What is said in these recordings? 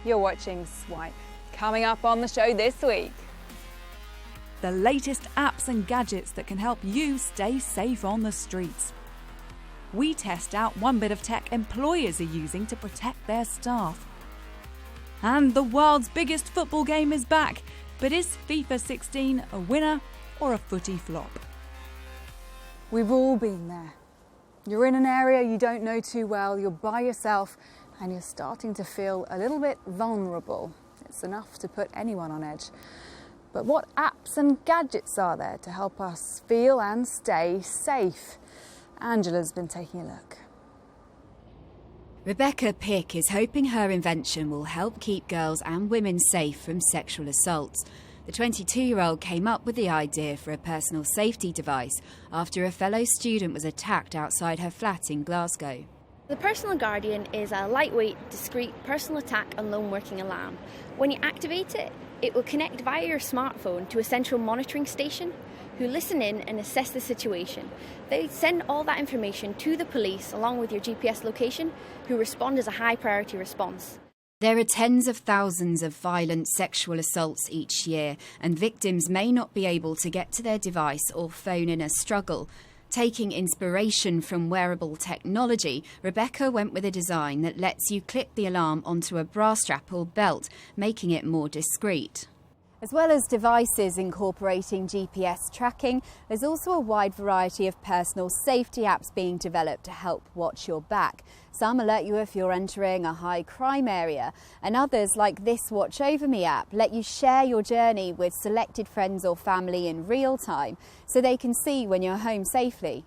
You're watching Swipe. Coming up on the show this week, the latest apps and gadgets that can help you stay safe on the streets. We test out one bit of tech employers are using to protect their staff. And the world's biggest football game is back. But is FIFA 16 a winner or a footy flop? we've all been there. You're in an area you don't know too well, you're by yourself, and you're starting to feel a little bit vulnerable. It's enough to put anyone on edge. But what apps and gadgets are there to help us feel and stay safe? Angela's been taking a look. Rebecca Pick is hoping her invention will help keep girls and women safe from sexual assaults. The 22-year-old came up with the idea for a personal safety device after a fellow student was attacked outside her flat in Glasgow. The Personal Guardian is a lightweight, discreet personal attack and lone working alarm. When you activate it, it will connect via your smartphone to a central monitoring station who listen in and assess the situation. They send all that information to the police along with your GPS location, who respond as a high priority response. There are tens of thousands of violent sexual assaults each year, and victims may not be able to get to their device or phone in a struggle. Taking inspiration from wearable technology, Rebecca went with a design that lets you clip the alarm onto a bra strap or belt, making it more discreet. As well as devices incorporating GPS tracking, there's also a wide variety of personal safety apps being developed to help watch your back. Some alert you if you're entering a high crime area, and others, like this Watch Over Me app, let you share your journey with selected friends or family in real time so they can see when you're home safely.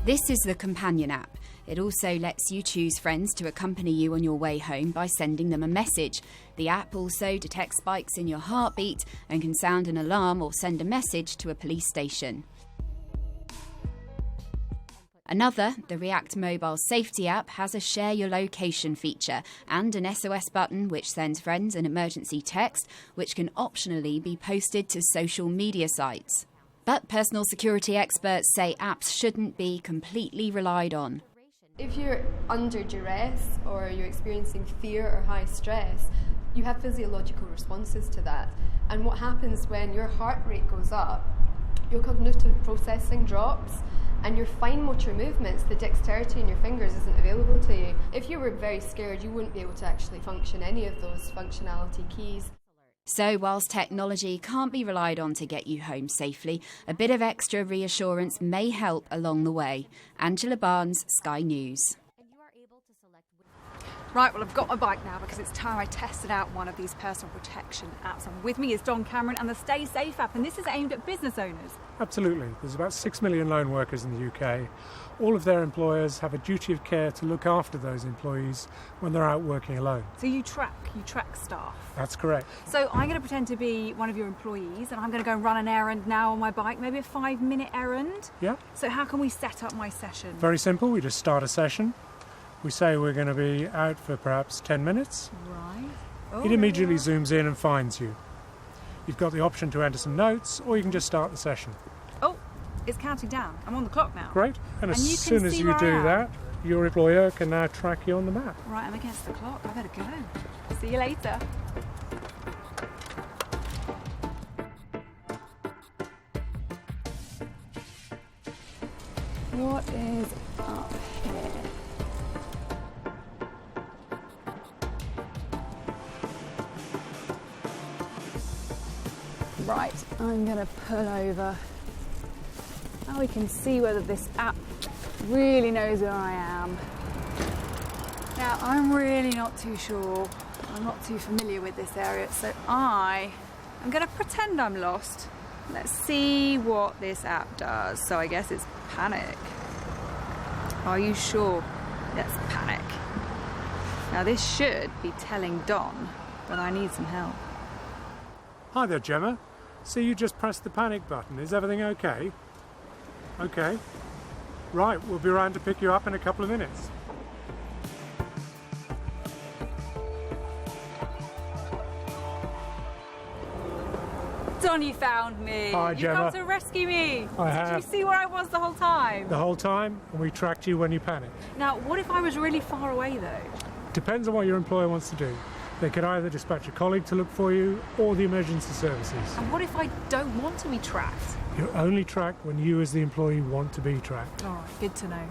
This is the Companion app. It also lets you choose friends to accompany you on your way home by sending them a message. The app also detects spikes in your heartbeat and can sound an alarm or send a message to a police station. Another, the React mobile safety app, has a share your location feature and an SOS button which sends friends an emergency text, which can optionally be posted to social media sites. But personal security experts say apps shouldn't be completely relied on. If you're under duress or you're experiencing fear or high stress, you have physiological responses to that. And what happens when your heart rate goes up, your cognitive processing drops, and your fine motor movements, the dexterity in your fingers, isn't available to you. If you were very scared, you wouldn't be able to actually function any of those functionality keys. So whilst technology can't be relied on to get you home safely, a bit of extra reassurance may help along the way. Angela Barnes, Sky News. Right, well, I've got my bike now because it's time I tested out one of these personal protection apps. And with me is Don Cameron and the Stay Safe app, and this is aimed at business owners. Absolutely. There's about 6 million lone workers in the UK. All of their employers have a duty of care to look after those employees when they're out working alone. So you track staff. That's correct. So I'm going to pretend to be one of your employees and I'm going to go and run an errand now on my bike, maybe a 5-minute errand. Yeah. So how can we set up my session? Very simple. We just start a session. We say we're going to be out for perhaps 10 minutes. Right. It immediately zooms in and finds you. You've got the option to enter some notes, or you can just start the session. Oh, it's counting down. I'm on the clock now. Great. And as you soon can as see you where I do am. that, your employer can now track you on the map. Right, I'm against the clock. I better go. See you later. What is up here? Right, I'm going to pull over. Now we can see whether this app really knows where I am. Now, I'm really not too sure. I'm not too familiar with this area, so I'm going to pretend I'm lost. Let's see what this app does. So I guess it's panic. Are you sure? Yes, panic. Now this should be telling Don that I need some help. Hi there, Gemma. See, you just pressed the panic button. Is everything okay? Okay. Right, we'll be around to pick you up in a couple of minutes. Don, you found me. Hi, You've Gemma. come to rescue me. I Did have. you see where I was the whole time? The whole time, and we tracked you when you panicked. Now, what if I was really far away, though? Depends on what your employer wants to do. They could either dispatch a colleague to look for you or the emergency services. And what if I don't want to be tracked? You're only tracked when you as the employee want to be tracked. All right, good to know.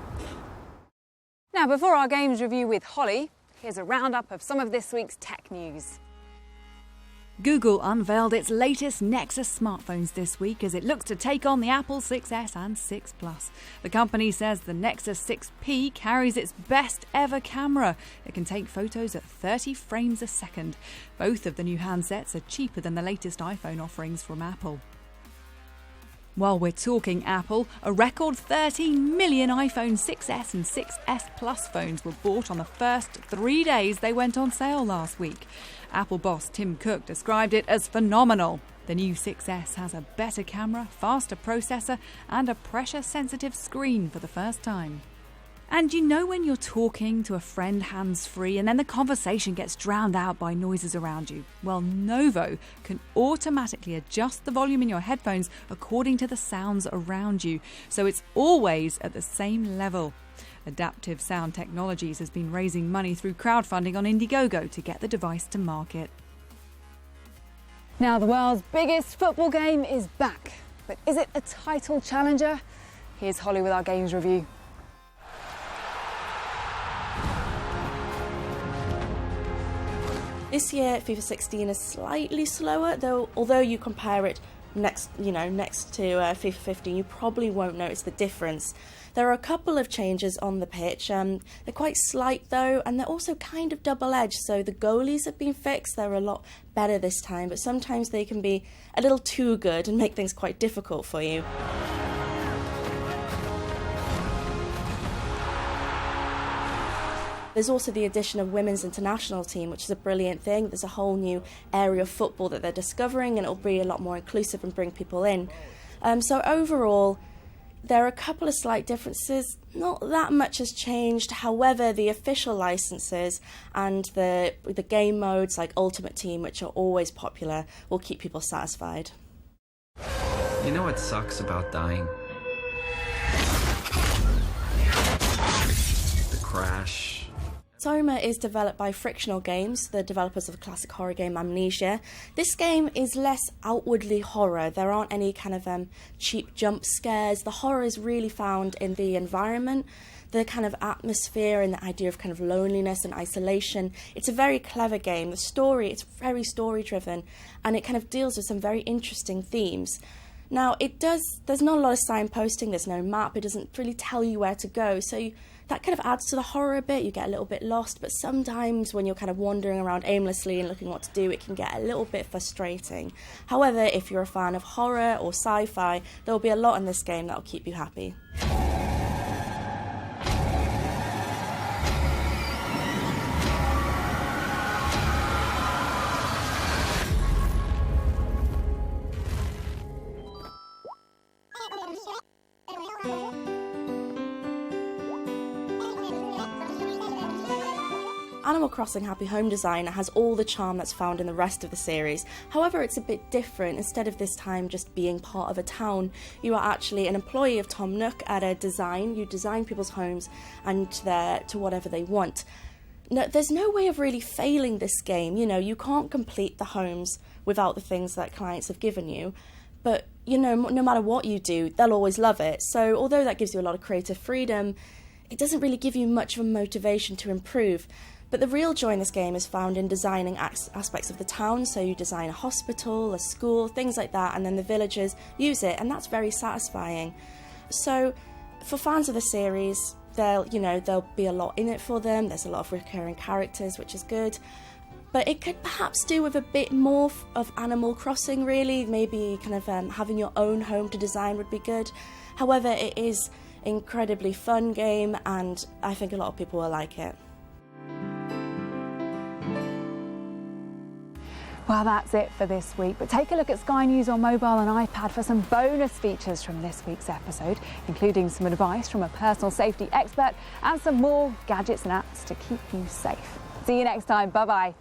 Now, before our games review with Holly, here's a roundup of some of this week's tech news. Google unveiled its latest Nexus smartphones this week as it looks to take on the Apple 6S and 6 Plus. The company says the Nexus 6P carries its best ever camera. It can take photos at 30 frames a second. Both of the new handsets are cheaper than the latest iPhone offerings from Apple. While we're talking Apple, a record 13 million iPhone 6S and 6S Plus phones were bought on the first 3 days they went on sale last week. Apple boss Tim Cook described it as phenomenal. The new 6S has a better camera, faster processor, and a pressure-sensitive screen for the first time. And you know when you're talking to a friend hands-free and then the conversation gets drowned out by noises around you? Well, Novo can automatically adjust the volume in your headphones according to the sounds around you, so it's always at the same level. Adaptive Sound Technologies has been raising money through crowdfunding on Indiegogo to get the device to market. Now, the world's biggest football game is back. But is it a title challenger? Here's Holly with our games review. This year, FIFA 16 is slightly slower, although you compare it next to FIFA 15, you probably won't notice the difference. There are a couple of changes on the pitch. They're quite slight though, and they're also kind of double-edged. So the goalies have been fixed. They're a lot better this time, but sometimes they can be a little too good and make things quite difficult for you. There's also the addition of women's international team, which is a brilliant thing. There's a whole new area of football that they're discovering, and it'll be a lot more inclusive and bring people in. So overall, there are a couple of slight differences. Not that much has changed. However, the official licenses and the game modes like Ultimate Team, which are always popular, will keep people satisfied. You know what sucks about dying? The crash. Soma is developed by Frictional Games, the developers of the classic horror game Amnesia. This game is less outwardly horror. There aren't any kind of cheap jump scares. The horror is really found in the environment, the kind of atmosphere and the idea of kind of loneliness and isolation. It's a very clever game. The story, it's very story-driven, and it kind of deals with some very interesting themes. Now, there's not a lot of signposting, there's no map, it doesn't really tell you where to go, so that kind of adds to the horror a bit. You get a little bit lost, but sometimes when you're kind of wandering around aimlessly and looking what to do, it can get a little bit frustrating. However, if you're a fan of horror or sci-fi, there will be a lot in this game that will keep you happy. Animal Crossing Happy Home Design has all the charm that's found in the rest of the series. However, it's a bit different. Instead of this time just being part of a town, you are actually an employee of Tom Nook at a design. You design people's homes and to whatever they want. No, there's no way of really failing this game. You know, you can't complete the homes without the things that clients have given you. But, you know, no matter what you do, they'll always love it. So although that gives you a lot of creative freedom, it doesn't really give you much of a motivation to improve. But the real joy in this game is found in designing aspects of the town. So you design a hospital, a school, things like that, and then the villagers use it, and that's very satisfying. So for fans of the series, there'll be a lot in it for them. There's a lot of recurring characters, which is good. But it could perhaps do with a bit more of Animal Crossing, really. Maybe kind of having your own home to design would be good. However, it is an incredibly fun game, and I think a lot of people will like it. Well, that's it for this week, but take a look at Sky News on mobile and iPad for some bonus features from this week's episode, including some advice from a personal safety expert and some more gadgets and apps to keep you safe. See you next time. Bye-bye.